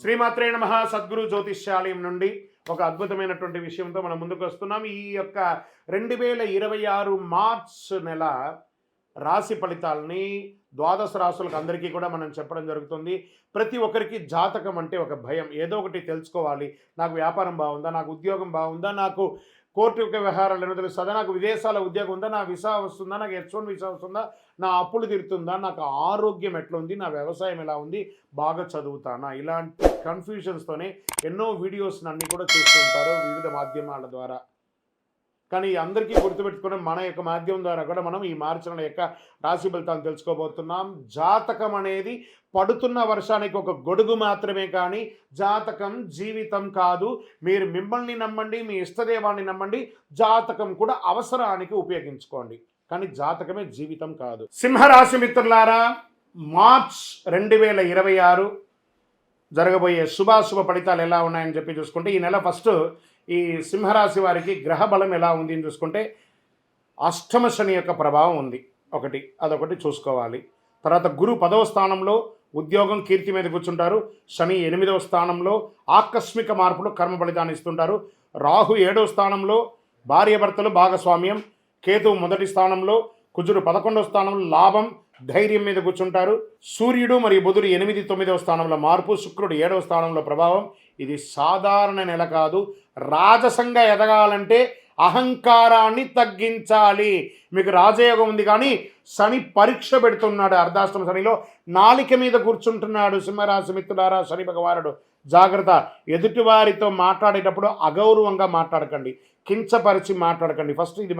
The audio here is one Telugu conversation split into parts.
శ్రీమాత్రే నమః. సద్గురు జ్యోతిష్యాలయం నుండి ఒక అద్భుతమైనటువంటి విషయంతో మనం ముందుకు వస్తున్నాం. ఈ యొక్క 2026 మార్చ్ నెల రాశి ఫలితాలని ద్వాదశ రాశులకు అందరికీ కూడా మనం చెప్పడం జరుగుతుంది. ప్రతి ఒక్కరికి జాతకం అంటే ఒక భయం. ఏదో ఒకటి తెలుసుకోవాలి. నాకు వ్యాపారం బాగుందా, నాకు ఉద్యోగం బాగుందా, నాకు కోర్టు యొక్క వ్యవహారాలు ఏమో తెలుస్తుందా, నాకు విదేశాల ఉద్యోగం ఉందా, నా వీసా వస్తుందా, నాకు H1 వీసా వస్తుందా, నా అప్పులు తీరుతుందా, నాకు ఆరోగ్యం ఎట్లా ఉంది, నా వ్యవసాయం ఎలా ఉంది, బాగా చదువుతానా, ఇలాంటి కన్ఫ్యూజన్స్తోనే ఎన్నో వీడియోస్ అన్నీ కూడా చూస్తూ ఉంటారు వివిధ మాధ్యమాల ద్వారా. కానీ అందరికీ గుర్తుపెట్టుకుని మన యొక్క మాధ్యమం ద్వారా కూడా మనం ఈ మార్చి నెల యొక్క రాశి ఫలితాలను తెలుసుకోబోతున్నాం. జాతకం అనేది పడుతున్న వర్షానికి ఒక గొడుగు మాత్రమే, కానీ జాతకం జీవితం కాదు. మీరు మిమ్మల్ని నమ్మండి, మీ ఇష్టదేవాన్ని నమ్మండి, జాతకం కూడా అవసరానికి ఉపయోగించుకోండి, కానీ జాతకమే జీవితం కాదు. సింహరాశి మిత్రులారా, మార్చ్ 2026 జరగబోయే శుభాశుభ ఫలితాలు ఎలా ఉన్నాయని చెప్పి చూసుకుంటే, ఈ నెల ఫస్ట్ ఈ సింహరాశి వారికి గ్రహ బలం ఎలా ఉంది అని చూసుకుంటే, అష్టమ శని యొక్క ప్రభావం ఉంది అదొకటి చూసుకోవాలి. తర్వాత గురు 10వ స్థానంలో ఉద్యోగం కీర్తి మీద కూర్చుంటారు. శని 8వ స్థానంలో ఆకస్మిక మార్పులు కర్మ ఫలితాన్ని ఇస్తుంటారు. రాహు 7వ స్థానంలో భార్యాభర్తలు భాగస్వామ్యం. కేతువు 1వ స్థానంలో, కుజుడు 11వ స్థానంలో లాభం ధైర్యం మీద కూర్చుంటారు. సూర్యుడు మరియు బుధుడు 8, 9వ స్థానంలో మార్పు, శుక్రుడు 7వ స్థానంలో ప్రభావం. ఇది సాధారణ నెల కాదు. రాజసంగా ఎదగాలంటే అహంకారాన్ని తగ్గించాలి. మీకు రాజయోగం ఉంది, కానీ శని పరీక్ష పెడుతున్నాడు. అర్ధాష్టమ శనిలో నాలిక మీద కూర్చుంటున్నాడు. సింహరాశి మిత్రులారా, శని భగవానుడు జాగ్రత్త. ఎదుటివారితో మాట్లాడేటప్పుడు అగౌరవంగా మాట్లాడకండి, కించపరిచి మాట్లాడకండి. ఫస్ట్ ఇది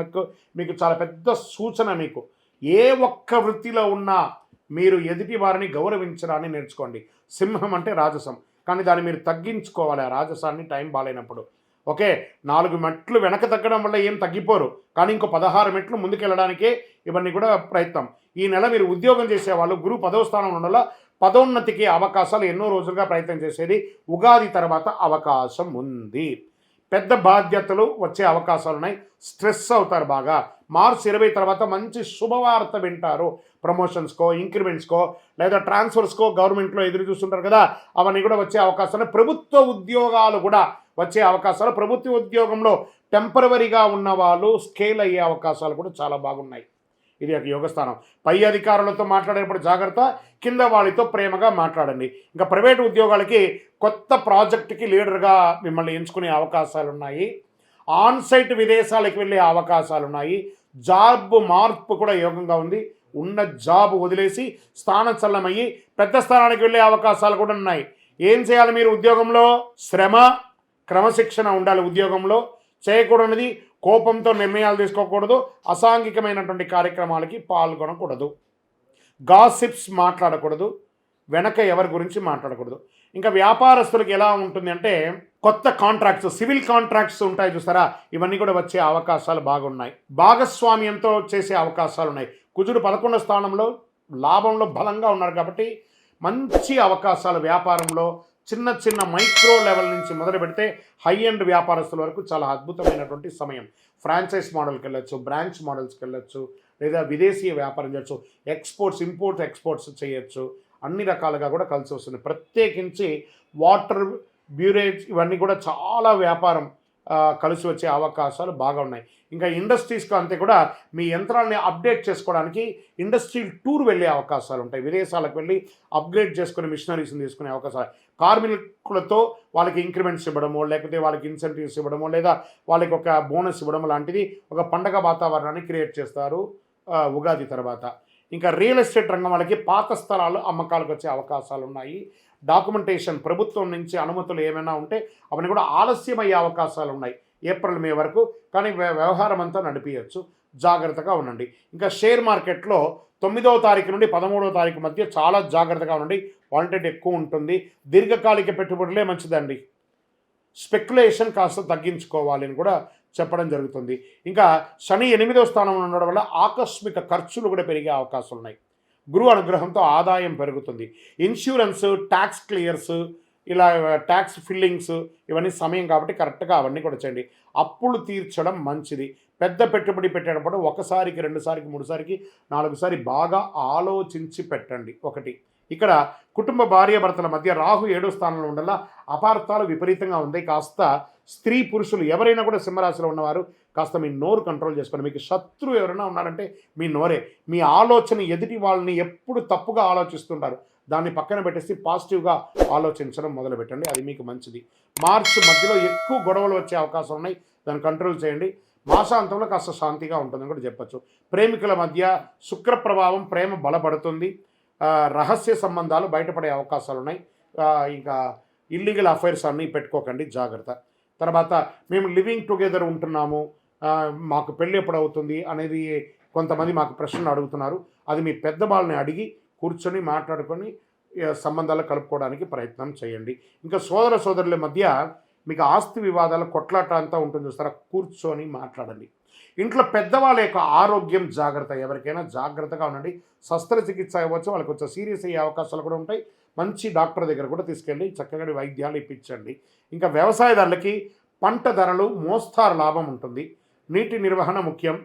మీకు చాలా పెద్ద సూచన. మీకు ఏ ఒక్క వృత్తిలో ఉన్నా మీరు ఎదుటి వారిని గౌరవించడాన్ని నేర్చుకోండి. సింహం అంటే రాజసం, కానీ దాన్ని మీరు తగ్గించుకోవాలి, ఆ రాజసాన్ని టైం బాగాలేనప్పుడు. ఓకే, 4 మెట్లు వెనక తగ్గడం వల్ల ఏం తగ్గిపోరు, కానీ ఇంకో 16 మెట్లు ముందుకెళ్ళడానికే ఇవన్నీ కూడా ప్రయత్నం. ఈ నెల మీరు ఉద్యోగం చేసేవాళ్ళు గురు 10వ స్థానంలో ఉండాల. పదోన్నతికి అవకాశాలు ఎన్నో రోజులుగా ప్రయత్నం చేసేది. ఉగాది తర్వాత అవకాశం ఉంది. పెద్ద బాధ్యతలు వచ్చే అవకాశాలు ఉన్నాయి. స్ట్రెస్ అవుతారు బాగా. మార్చ్ 20 తర్వాత మంచి శుభవార్త వింటారు. ప్రమోషన్స్కో, ఇంక్రిమెంట్స్కో, లేదా ట్రాన్స్ఫర్స్కో గవర్నమెంట్లో ఎదురు చూస్తుంటారు కదా, అవన్నీ కూడా వచ్చే అవకాశాలు. ప్రభుత్వ ఉద్యోగాలు కూడా వచ్చే అవకాశాలు. ప్రభుత్వ ఉద్యోగంలో టెంపరవరీగా ఉన్న వాళ్ళు స్కేల్ అయ్యే అవకాశాలు కూడా చాలా బాగున్నాయి. ఇది ఒక యోగస్థానం. పై అధికారులతో మాట్లాడేటప్పుడు జాగ్రత్త, కింద వాళ్ళతో ప్రేమగా మాట్లాడండి. ఇంకా ప్రైవేట్ ఉద్యోగాలకి కొత్త ప్రాజెక్టుకి లీడర్గా మిమ్మల్ని ఎంచుకునే అవకాశాలు ఉన్నాయి. ఆన్సైట్ విదేశాలకు వెళ్ళే అవకాశాలు ఉన్నాయి. జాబ్ మార్పు కూడా యోగంగా ఉంది. ఉన్న జాబ్ వదిలేసి స్థానచలనమయ్యి పెద్ద స్థానానికి వెళ్ళే అవకాశాలు కూడా ఉన్నాయి. ఏం చేయాలి మీరు ఉద్యోగంలో? శ్రమ, క్రమశిక్షణ ఉండాలి. ఉద్యోగంలో చేయకూడనిది కోపంతో నిర్ణయాలు తీసుకోకూడదు. అసాంఘికమైనటువంటి కార్యక్రమాలకి పాల్గొనకూడదు. గాసిప్స్ మాట్లాడకూడదు. వెనక ఎవరి గురించి మాట్లాడకూడదు. ఇంకా వ్యాపారస్తులకు ఎలా ఉంటుంది అంటే, కొత్త కాంట్రాక్ట్స్, సివిల్ కాంట్రాక్ట్స్ ఉంటాయి చూస్తారా, ఇవన్నీ కూడా వచ్చే అవకాశాలు బాగున్నాయి. భాగస్వామ్యంతో చేసే అవకాశాలు ఉన్నాయి. కుజుడు 11వ స్థానంలో లాభంలో బలంగా ఉన్నారు కాబట్టి మంచి అవకాశాలు వ్యాపారంలో. చిన్న చిన్న మైక్రో లెవెల్ నుంచి మొదలు పెడితే హై ఎండ్ వ్యాపారస్తుల వరకు చాలా అద్భుతమైనటువంటి సమయం. ఫ్రాంచైజ్ మోడల్కి వెళ్ళొచ్చు, బ్రాంచ్ మోడల్స్కి వెళ్ళొచ్చు, లేదా విదేశీయ వ్యాపారం చేయొచ్చు, ఎక్స్పోర్ట్స్ చేయొచ్చు. అన్ని రకాలుగా కూడా కలిసి వస్తుంది. ప్రత్యేకించి వాటర్ బ్యూరేజ్ ఇవన్నీ కూడా చాలా వ్యాపారం కలిసి వచ్చే అవకాశాలు బాగా ఉన్నాయి. ఇంకా ఇండస్ట్రీస్కి అంతే కూడా మీ యంత్రాలని అప్డేట్ చేసుకోవడానికి ఇండస్ట్రియల్ టూర్ వెళ్ళే అవకాశాలు ఉంటాయి. విదేశాలకు వెళ్ళి అప్గ్రేడ్ చేసుకునే మిషనరీస్ని తీసుకునే అవకాశాలు. కార్మికులతో వాళ్ళకి ఇంక్రిమెంట్స్ ఇవ్వడమో, లేకపోతే వాళ్ళకి ఇన్సెంటివ్స్ ఇవ్వడమో, లేదా వాళ్ళకి ఒక బోనస్ ఇవ్వడం లాంటిది ఒక పండగ వాతావరణాన్ని క్రియేట్ చేస్తారు ఉగాది తర్వాత. ఇంకా రియల్ ఎస్టేట్ రంగం వాళ్ళకి పాత స్థలాలు అమ్మకాలకు వచ్చే అవకాశాలు ఉన్నాయి. డాక్యుమెంటేషన్ ప్రభుత్వం నుంచి అనుమతులు ఏమైనా ఉంటే అవన్నీ కూడా ఆలస్యం అయ్యే అవకాశాలు ఉన్నాయి ఏప్రిల్ మే వరకు, కానీ వ్యవహారం అంతా నడిపించవచ్చు. జాగ్రత్తగా ఉండండి. ఇంకా షేర్ మార్కెట్లో 9వ తారీఖు నుండి 13వ తారీఖు మధ్య చాలా జాగ్రత్తగా ఉండండి. వాలంటీర్ ఎక్కువ ఉంటుంది. దీర్ఘకాలిక పెట్టుబడులే మంచిదండి. స్పెక్యులేషన్ కాస్త తగ్గించుకోవాలి అని కూడా చెప్పడం జరుగుతుంది. ఇంకా శని 8వ స్థానంలో ఉండడం వల్ల ఆకస్మిక ఖర్చులు కూడా పెరిగే అవకాశాలు ఉన్నాయి. గురువు అనుగ్రహంతో ఆదాయం పెరుగుతుంది. ఇన్సూరెన్స్, ట్యాక్స్ క్లియర్స్, ఇలా ట్యాక్స్ ఫిల్లింగ్స్ ఇవన్నీ సమయం కాబట్టి కరెక్ట్గా అవన్నీ కూడా చేయండి. అప్పులు తీర్చడం మంచిది. పెద్ద పెట్టుబడి పెట్టేటప్పుడు 1సారికి 2సారికి 3సారికి 4సారి బాగా ఆలోచించి పెట్టండి. ఒకటి ఇక్కడ కుటుంబ భార్యాభర్తల మధ్య రాహు 7వ స్థానంలో ఉండలా అపార్థాలు విపరీతంగా ఉంది. కాస్త స్త్రీ పురుషులు ఎవరైనా కూడా సింహరాశిలో ఉన్నవారు కాస్త మీ నోరు కంట్రోల్ చేసుకోండి. మీకు శత్రువు ఎవరైనా ఉన్నారంటే మీ నోరే. మీ ఆలోచన ఎదుటి వాళ్ళని ఎప్పుడు తప్పుగా ఆలోచిస్తుంటారు, దాన్ని పక్కన పెట్టేసి పాజిటివ్గా ఆలోచించడం మొదలుపెట్టండి, అది మీకు మంచిది. మార్చి మధ్యలో ఎక్కువ గొడవలు వచ్చే అవకాశం ఉన్నాయి, దాన్ని కంట్రోల్ చేయండి. మాసాంతంలో కాస్త శాంతిగా ఉంటుందని కూడా చెప్పచ్చు. ప్రేమికుల మధ్య శుక్ర ప్రభావం, ప్రేమ బలపడుతుంది. రహస్య సంబంధాలు బయటపడే అవకాశాలు ఉన్నాయి. ఇంకా ఇల్లీగల్ అఫైర్స్ అన్నీ పెట్టుకోకండి, జాగ్రత్త. తర్వాత మేము లివింగ్ టుగెదర్ ఉంటున్నాము, మాకు పెళ్ళి ఎప్పుడు అవుతుంది అనేది కొంతమంది మాకు ప్రశ్నలు అడుగుతున్నారు. అది మీ పెద్దవాళ్ళని అడిగి కూర్చొని మాట్లాడుకొని సంబంధాలు కలుపుకోవడానికి ప్రయత్నం చేయండి. ఇంకా సోదర సోదరుల మధ్య మీకు ఆస్తి వివాదాల కొట్లాట అంతా ఉంటుంది చూస్తారా, కూర్చొని మాట్లాడండి. ఇంట్లో పెద్దవాళ్ళ యొక్క ఆరోగ్యం జాగ్రత్త, ఎవరికైనా జాగ్రత్తగా ఉండండి. శస్త్రచికిత్స అవ్వచ్చు, వాళ్ళకి కొంచెం సీరియస్ అయ్యే అవకాశాలు కూడా ఉంటాయి. మంచి డాక్టర్ దగ్గర కూడా తీసుకెళ్ళి చక్కగా వైద్యాలు ఇప్పించండి. ఇంకా వ్యవసాయదారులకి పంట ధరలు మోస్తారు లాభం ఉంటుంది. నీటి నిర్వహణ ముఖ్యం.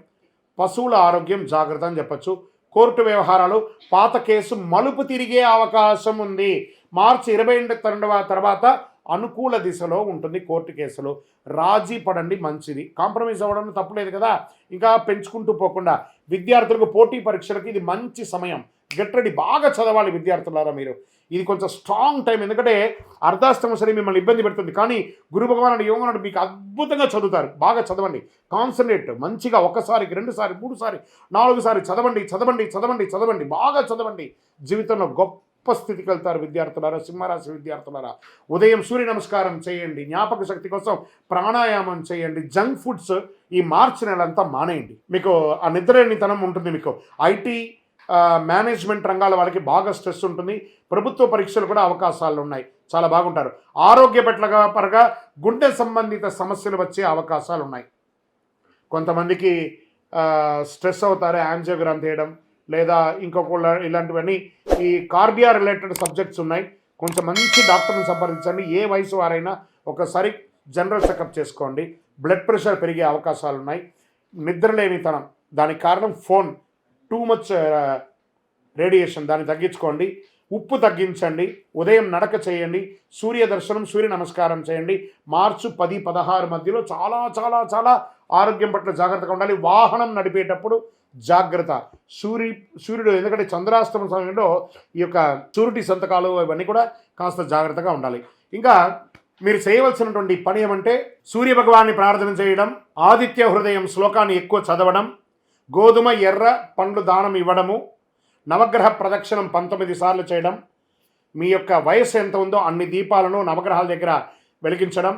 పశువుల ఆరోగ్యం జాగ్రత్త అని చెప్పచ్చు. కోర్టు వ్యవహారాలు, పాత కేసు మలుపు తిరిగే అవకాశం ఉంది. మార్చి 22 తర్వాత అనుకూల దిశలో ఉంటుంది. కోర్టు కేసులో రాజీ పడండి, మంచిది. కాంప్రమైజ్ అవ్వడం తప్పులేదు కదా, ఇంకా పెంచుకుంటూ పోకుండా. విద్యార్థులకు పోటీ పరీక్షలకు ఇది మంచి సమయం. గెట్ రెడీ, బాగా చదవాలి విద్యార్థులారా మీరు. ఇది కొంచెం స్ట్రాంగ్ టైం, ఎందుకంటే అర్ధాష్టమ శని మిమ్మల్ని ఇబ్బంది పెడుతుంది. కానీ గురు భగవానుడు యోగనాడు మీకు అద్భుతంగా చదువుతారు. బాగా చదవండి, కాన్సన్ట్రేట్ మంచిగా, ఒకసారికి 2 సారి 3 సారి 4 సారి చదవండి చదవండి చదవండి చదవండి, బాగా చదవండి. జీవితంలో గొప్ప స్థితికి వెళ్తారు విద్యార్థులారా, సింహరాశి విద్యార్థులారా. ఉదయం సూర్య నమస్కారం చేయండి, జ్ఞాపక శక్తి కోసం ప్రాణాయామం చేయండి. జంక్ ఫుడ్స్ ఈ మార్చి నెలంతా మానేయండి. మీకు ఆ నిద్రలేనితనం ఉంటుంది. మీకు ఐటీ మేనేజ్మెంట్ రంగాల వాళ్ళకి బాగా స్ట్రెస్ ఉంటుంది. ప్రభుత్వ పరీక్షలు కూడా అవకాశాలు ఉన్నాయి, చాలా బాగుంటారు. ఆరోగ్య పరంగా గుండె సంబంధిత సమస్యలు వచ్చే అవకాశాలు ఉన్నాయి. కొంతమందికి స్ట్రెస్ అవుతారు, యాంజియోగ్రామ్ చేయడం లేదా ఇంకొక ఇలాంటివన్నీ. ఈ కార్డియా రిలేటెడ్ సబ్జెక్ట్స్ ఉన్నాయి. కొంచెం మంచి డాక్టర్ని సంప్రదించండి. ఏ వయసు వారైనా ఒకసారి జనరల్ చెకప్ చేసుకోండి. బ్లడ్ ప్రెషర్ పెరిగే అవకాశాలు ఉన్నాయి. నిద్రలేనితనం, దానికి కారణం ఫోన్, టూ మచ్ రేడియేషన్, దాన్ని తగ్గించుకోండి. ఉప్పు తగ్గించండి. ఉదయం నడక చేయండి. సూర్య దర్శనం, సూర్య నమస్కారం చేయండి. మార్చి 10-16 మధ్యలో చాలా చాలా చాలా ఆరోగ్యం పట్ల జాగ్రత్తగా ఉండాలి. వాహనం నడిపేటప్పుడు జాగ్రత్త. సూర్యుడు ఎందుకంటే చంద్రాస్తమ సమయంలో ఈ యొక్క షూరిటీ సంతకాలు ఇవన్నీ కూడా కాస్త జాగ్రత్తగా ఉండాలి. ఇంకా మీరు చేయవలసినటువంటి పని ఏమంటే సూర్య భగవాన్ని ప్రార్థన చేయడం, ఆదిత్య హృదయం శ్లోకాన్ని ఎక్కువ చదవడం, గోధుమ ఎర్ర పండ్లు దానం ఇవ్వడము, నవగ్రహ ప్రదక్షిణం 19 సార్లు చేయడం, మీ యొక్క వయస్సు ఎంత ఉందో అన్ని దీపాలను నవగ్రహాల దగ్గర వెలిగించడం,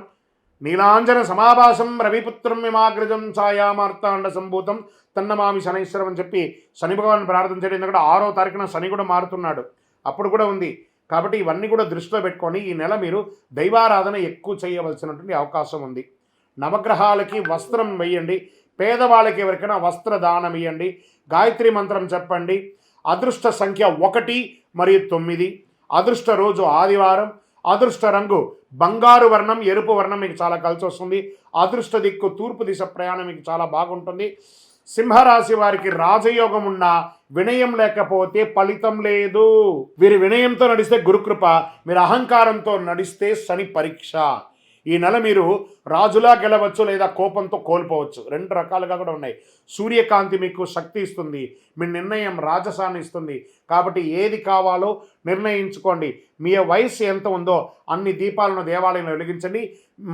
నీలాంజన సమాభాసం రవిపుత్రం మిమాగ్రజం ఛాయామార్తాండ సంభూతం తన్నమామి శనైశ్వరం అని చెప్పి శని భగవాన్ ప్రార్థన చేయడం. ఎందుకంటే 6వ తారీఖున శని కూడా మారుతున్నాడు, అప్పుడు కూడా ఉంది. కాబట్టి ఇవన్నీ కూడా దృష్టిలో పెట్టుకొని ఈ నెల మీరు దైవారాధన ఎక్కువ చేయవలసినటువంటి అవకాశం ఉంది. నవగ్రహాలకి వస్త్రం వేయండి. పేదవాళ్ళకి ఎవరికైనా వస్త్రదానం ఇవ్వండి. గాయత్రి మంత్రం చెప్పండి. అదృష్ట సంఖ్య 1 మరియు 9. అదృష్ట రోజు ఆదివారం. అదృష్ట రంగు బంగారు వర్ణం, ఎరుపు వర్ణం మీకు చాలా కలిసి వస్తుంది. అదృష్ట దిక్కు తూర్పు దిశ ప్రయాణం మీకు చాలా బాగుంటుంది. సింహరాశి వారికి రాజయోగం ఉన్న వినయం లేకపోతే ఫలితం లేదు. వీరి వినయంతో నడిస్తే గురుకృప, మీరు అహంకారంతో నడిస్తే శని పరీక్ష. ఈ నెల మీరు రాజులా గెలవచ్చు లేదా కోపంతో కోల్పోవచ్చు, 2 రకాలుగా కూడా ఉన్నాయి. సూర్యకాంతి మీకు శక్తి ఇస్తుంది, మీ నిర్ణయం రాజసాన్ని ఇస్తుంది. కాబట్టి ఏది కావాలో నిర్ణయించుకోండి. మీ వయసు ఎంత ఉందో అన్ని దీపాలను దేవాలయంలో వెలిగించండి.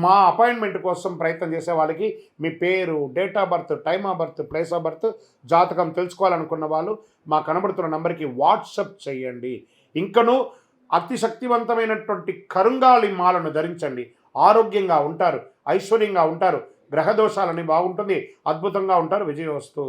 మా అపాయింట్మెంట్ కోసం ప్రయత్నం చేసే వాళ్ళకి మీ పేరు, date of birth, time of birth, place of birth, జాతకం తెలుసుకోవాలనుకున్న వాళ్ళు మా కనబడుతున్న నంబర్కి వాట్సప్ చేయండి. ఇంకనూ అతి శక్తివంతమైనటువంటి కరుంగాలి మాలను ధరించండి. ఆరోగ్యంగా ఉంటారు, ఐశ్వర్యంగా ఉంటారు, గ్రహదోషాలని బాగుంటుంది, అద్భుతంగా ఉంటారు. విజయవస్తు.